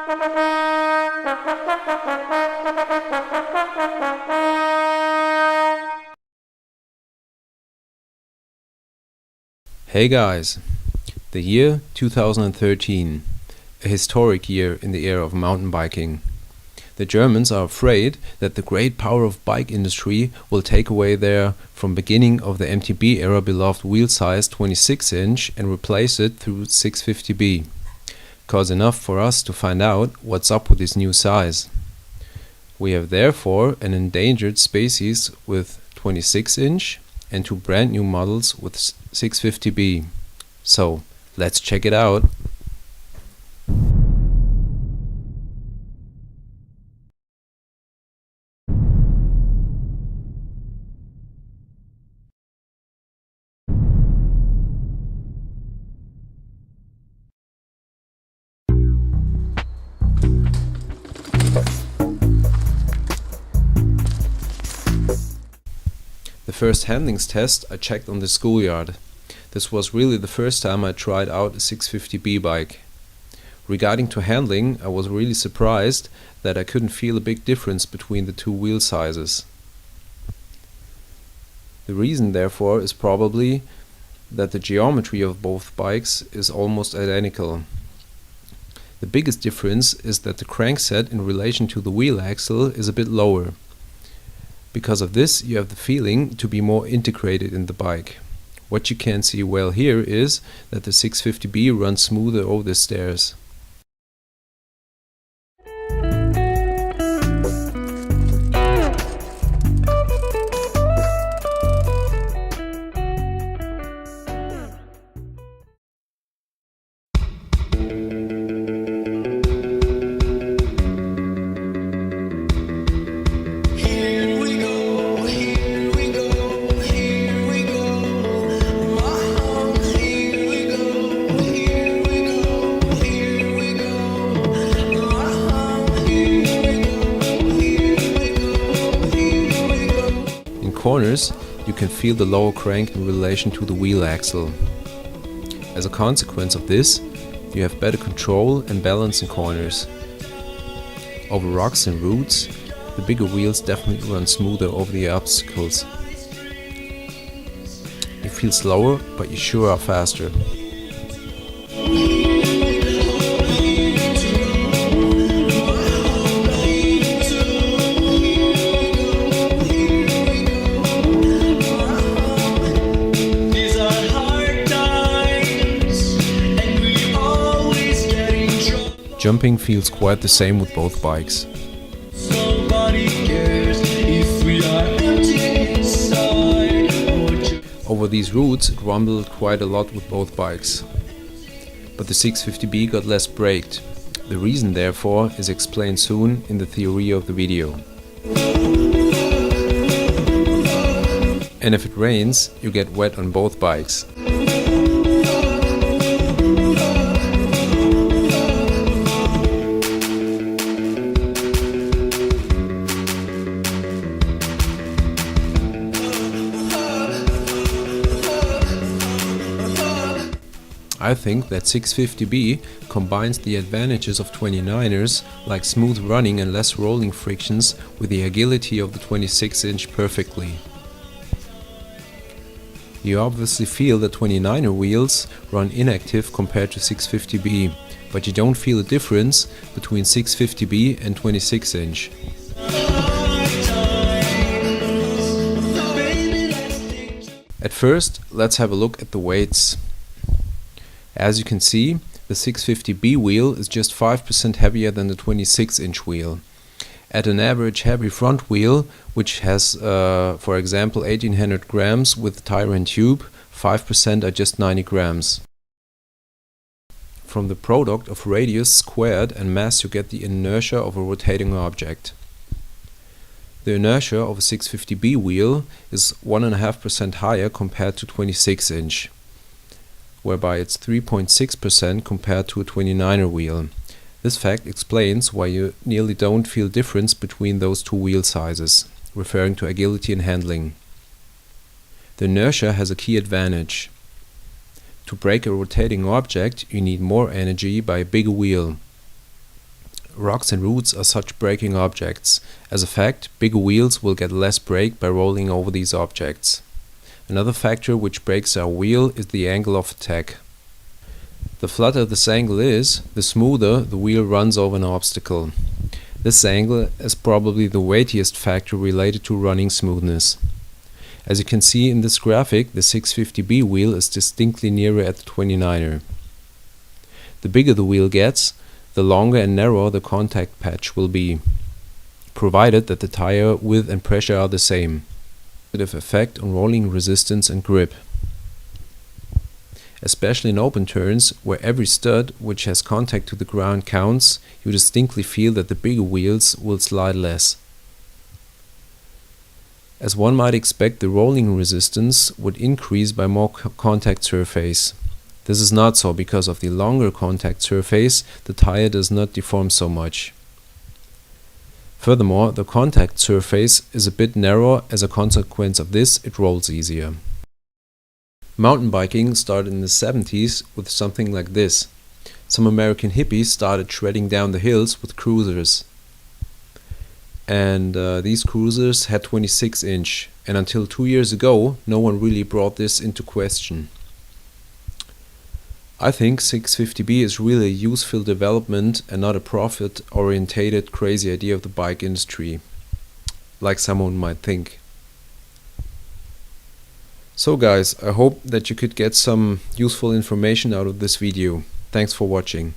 Hey guys, the year 2013, a historic year in the era of mountain biking. The Germans are afraid that the great power of bike industry will take away their, from beginning of the MTB era, beloved wheel size 26-inch and replace it through 650B. Cause enough for us to find out what's up with this new size. We have therefore an endangered species with 26-inch and two brand new models with 650B. So let's check it out. The first handlings test I checked on the schoolyard. This was really the first time I tried out a 650B bike. Regarding to handling, I was really surprised that I couldn't feel a big difference between the two wheel sizes. The reason therefore is probably that the geometry of both bikes is almost identical. The biggest difference is that the crankset in relation to the wheel axle is a bit lower. Because of this, you have the feeling to be more integrated in the bike. What you can see well here is that the 650B runs smoother over the stairs. Corners, you can feel the lower crank in relation to the wheel axle. As a consequence of this, you have better control and balance in corners. Over rocks and roots, the bigger wheels definitely run smoother over the obstacles. You feel slower, but you sure are faster. Jumping feels quite the same with both bikes. Over these routes it rumbled quite a lot with both bikes. But the 650B got less braked. The reason therefore is explained soon in the theory of the video. And if it rains, you get wet on both bikes. I think that 650B combines the advantages of 29ers like smooth running and less rolling frictions with the agility of the 26-inch perfectly. You obviously feel that 29er wheels run inactive compared to 650B, but you don't feel a difference between 650B and 26-inch. At first, let's have a look at the weights. As you can see, the 650B wheel is just 5% heavier than the 26-inch wheel. At an average heavy front wheel, which has, for example, 1800 grams with tire and tube, 5% are just 90 grams. From the product of radius squared and mass you get the inertia of a rotating object. The inertia of a 650B wheel is 1.5% higher compared to 26-inch. Whereby it's 3.6% compared to a 29er wheel. This fact explains why you nearly don't feel difference between those two wheel sizes, referring to agility and handling. The inertia has a key advantage. To brake a rotating object, you need more energy by a bigger wheel. rocks and roots are such braking objects. As a fact, bigger wheels will get less brake by rolling over these objects. Another factor which breaks our wheel is the angle of attack. The flatter this angle is, the smoother the wheel runs over an obstacle. This angle is probably the weightiest factor related to running smoothness. As you can see in this graphic, the 650B wheel is distinctly nearer at the 29er. The bigger the wheel gets, the longer and narrower the contact patch will be, provided that the tire width and pressure are the same. Positive effect on rolling resistance and grip. Especially in open turns, where every stud which has contact to the ground counts, you distinctly feel that the bigger wheels will slide less. As one might expect, the rolling resistance would increase by more contact surface. This is not so because of the longer contact surface, the tire does not deform so much. Furthermore, the contact surface is a bit narrower. As a consequence of this, it rolls easier. Mountain biking started in the 70s with something like this. Some American hippies started shredding down the hills with cruisers. And these cruisers had 26-inch, and until 2 years ago, no one really brought this into question. I think 650B is really a useful development and not a profit-orientated crazy idea of the bike industry, like someone might think. So guys, I hope that you could get some useful information out of this video. Thanks for watching.